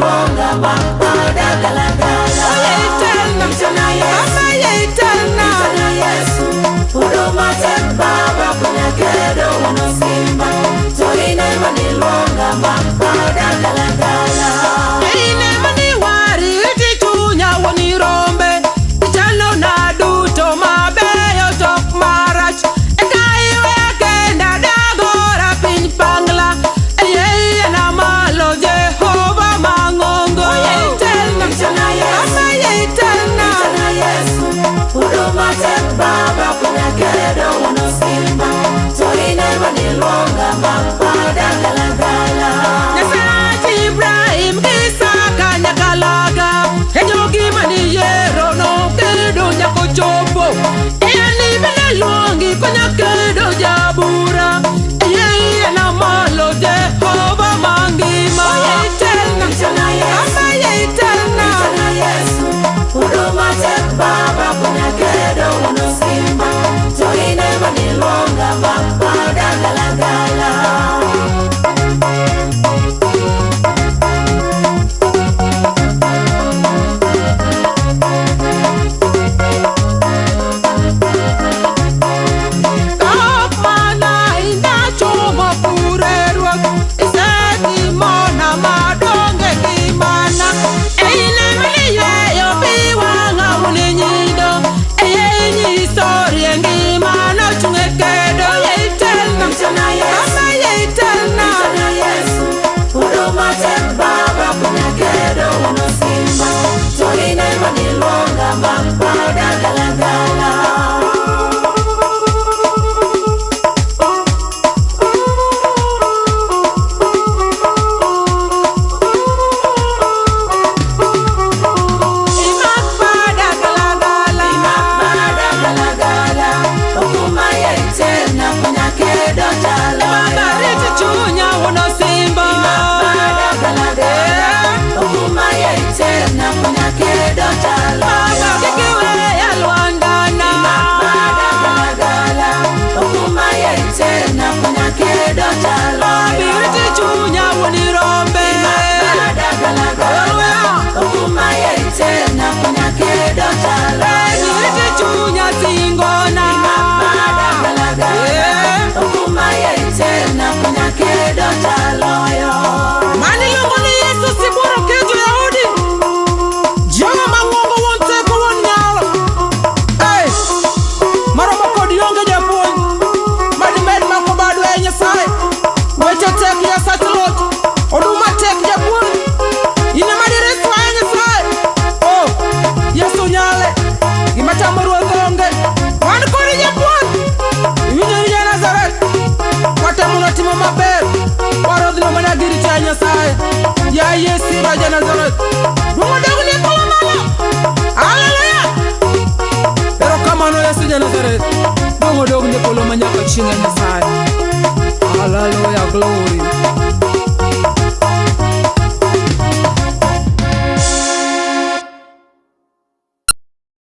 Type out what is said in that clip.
manilonga pada galagala. Eterna, Itana Yesu, Mama eterna, Itana Yesu. Huduma tek baba kunya kedo unosimba. Toine manilonga pada galagala. ine mani wari iti chunya woni rombe. Ichalo na duto mabeyo tok marach. Ekaiwe kenda dagora piny pangla. Eyeye na malo Jehova mangongo. Eterna, Itana Yesu, Mama eterna, Itana Yesu. Huduma tek baba kunya kedo unosimba. Toine manilonga pada galagala. Nyasach Ibrahim Isaka nyakalaga. Ejogi mani yero no kedo nyako chopo. Yani bene luongi konya kedo jabura. Yeye na malo Jehova mangima. Eterna, Itana Yesu, Mama eterna, Itana Yesu. Huduma tek baba kunya kedo unosimba. Toine manilonga pada galagala. kok mana inda chuma purerwa. Iseti mona madonge kimana. Eine mani yeyo biwanga uninyido. Eye nyisori ngimano chunge kedo. Eterna, Itana Yesu, Mama eterna, Itana Yesu. Huduma tek baba kunya kedo unosimba. Toine manilonga pada galagala. imak pada galagala. Pada galagala. Huduma eterna kunya kedo jalo. Baba riti chunya uno simba. Pada galagala. Huduma eterna kunya kedo jalo. Baba kikiwe ya luandana. Pada galagala. Huduma eterna kunya kedo jalo. Biriti chunya unirombe. Pada galagala. Huduma eterna kunya kedo jalo. Biriti chunya tingona. Pada galagala. Huduma eterna kunya kedo jalo. Mani lungo ni Yesu siburo kejo Yahudi. Jama mangongo wonte ko won nyalo. Hey, maroma kodi yonge japuonj. Madi med mako badu e Nyasaye. Weche tek ya satellite. Oduma tek japuonj. Ine madi resto e Nyasaye. Oh, Yesu nyale. Gimatamo ruoth onge. Wan kodi japuonj. Iwinjo ni Nazareth. Watemo timo maber. Warodhno mana giri cha Nyasaye. Ya Yesu raja Nazareth. Dumo dogni kolo malo. Hallelujah. Pero kamano Yesu ja Nazareth. Dumo dogni kolo manyaka chieng' Nyasaye. Hallelujah, glory.